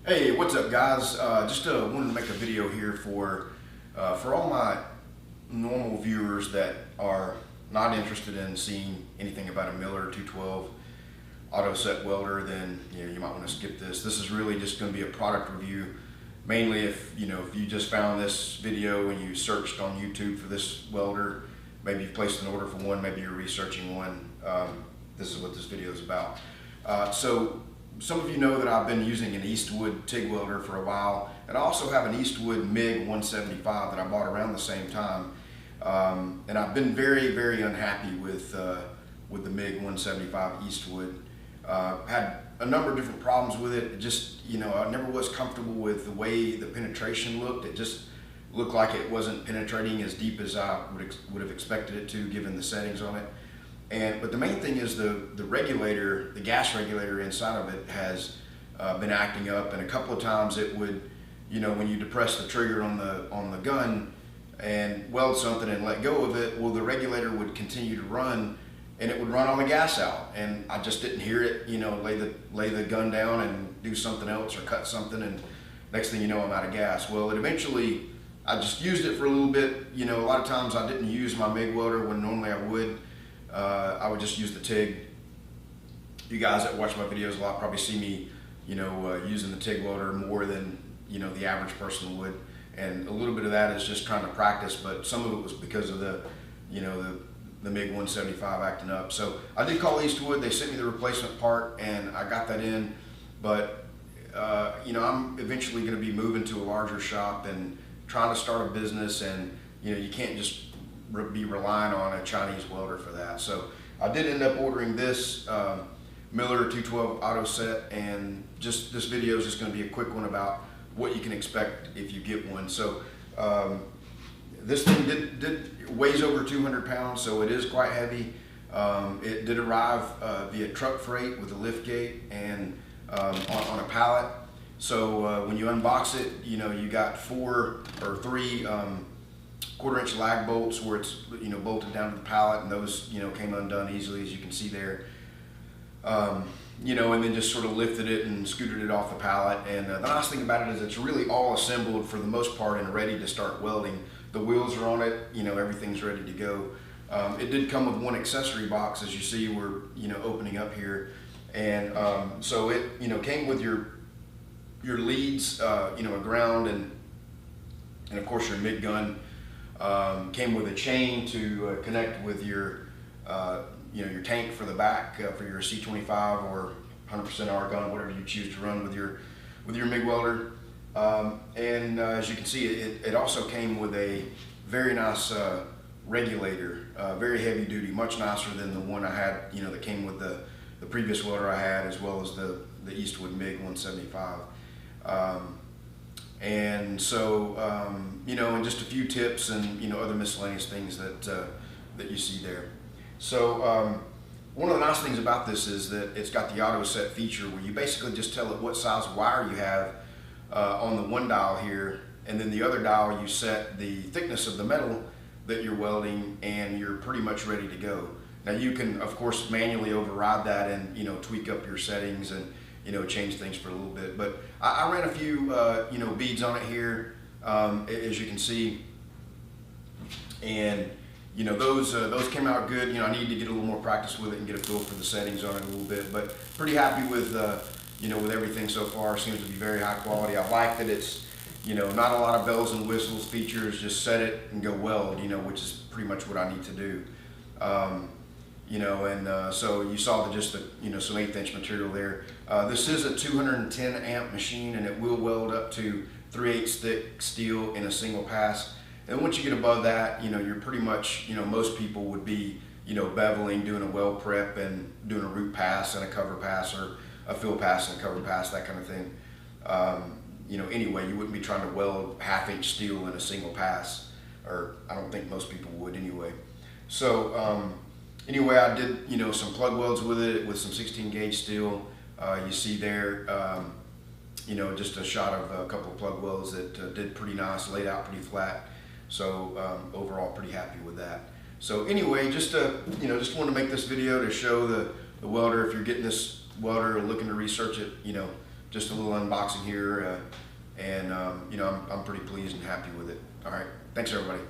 Hey, what's up, guys? Just wanted to make a video here for all my normal viewers that are not interested in seeing anything about a Miller 212 Autoset welder. Then you might want to skip this. This is really just going to be a product review, mainly if you just found this video and you searched on YouTube for this welder. Maybe you've placed an order for one. Maybe you're researching one. This is what this video is about. So some of you know that I've been using an Eastwood Mig Welder for a while, and I also have an Eastwood Mig 175 that I bought around the same time. And I've been very unhappy with the Mig 175 Eastwood. Had a number of different problems with it. It just, I never was comfortable with the way the penetration looked. It just looked like it wasn't penetrating as deep as I would have expected it to, given the settings on it. But the main thing is the regulator, the gas regulator inside of it has been acting up, and a couple of times it would, when you depress the trigger on the gun and weld something and let go of it, well, the regulator would continue to run, and it would run on the gas out, and I just didn't hear it. Lay the gun down and do something else or cut something, and next thing you know, I'm out of gas. Well, it eventually, I just used it for a little bit. A lot of times I didn't use my MIG welder when normally I would. I would just use the TIG. You guys that watch my videos a lot probably see me, using the TIG welder more than, the average person would. And a little bit of that is just trying to practice, but some of it was because of the MiG 175 acting up. So I did call Eastwood. They sent me the replacement part, and I got that in. But, I'm eventually going to be moving to a larger shop and trying to start a business, and, you can't just be relying on a Chinese welder for that. So I did end up ordering this Miller 212 Autoset, and just this video is just going to be a quick one about what you can expect if you get one. So this thing weighs over 200 pounds, so it is quite heavy. It did arrive via truck freight with a lift gate and on a pallet. So when you unbox it, you got 4 or 3 1/4-inch lag bolts where it's bolted down to the pallet, and those came undone easily, as you can see there. And then just sort of lifted it and scooted it off the pallet. And the nice thing about it is it's really all assembled for the most part and ready to start welding. The wheels are on it, everything's ready to go. It did come with one accessory box, as you see we're opening up here, and so it came with your leads, a ground, and of course your MIG gun. Came with a chain to connect with your your tank for the back for your C25 or 100% R gun, whatever you choose to run with your MIG welder. And as you can see, it also came with a very nice regulator, very heavy duty, much nicer than the one I had, that came with the previous welder I had, as well as the Eastwood MIG 175. And so, and just a few tips and, other miscellaneous things that you see there. So, one of the nice things about this is that it's got the auto set feature where you basically just tell it what size wire you have on the one dial here, and then the other dial you set the thickness of the metal that you're welding, and you're pretty much ready to go. Now you can, of course, manually override that and, tweak up your settings and, change things for a little bit. But I ran a few, beads on it here, as you can see, and those came out good. I need to get a little more practice with it and get a feel for the settings on it a little bit. But pretty happy with, with everything so far. Seems to be very high quality. I like that it's, not a lot of bells and whistles features. Just set it and go weld, which is pretty much what I need to do. So you saw just some 1/8-inch material there. This is a 210 amp machine, and it will weld up to 3/8 thick steel in a single pass. And once you get above that, you're pretty much, most people would be, beveling, doing a weld prep and doing a root pass and a cover pass, or a fill pass and a cover pass, that kind of thing. Anyway, you wouldn't be trying to weld 1/2-inch steel in a single pass, or I don't think most people would anyway. So, anyway, I did, some plug welds with it with some 16 gauge steel. You see there, just a shot of a couple of plug welds that did pretty nice, laid out pretty flat. So overall, pretty happy with that. So anyway, just wanted to make this video to show the welder. If you're getting this welder or looking to research it, just a little unboxing here, and you know, I'm pretty pleased and happy with it. All right, thanks everybody.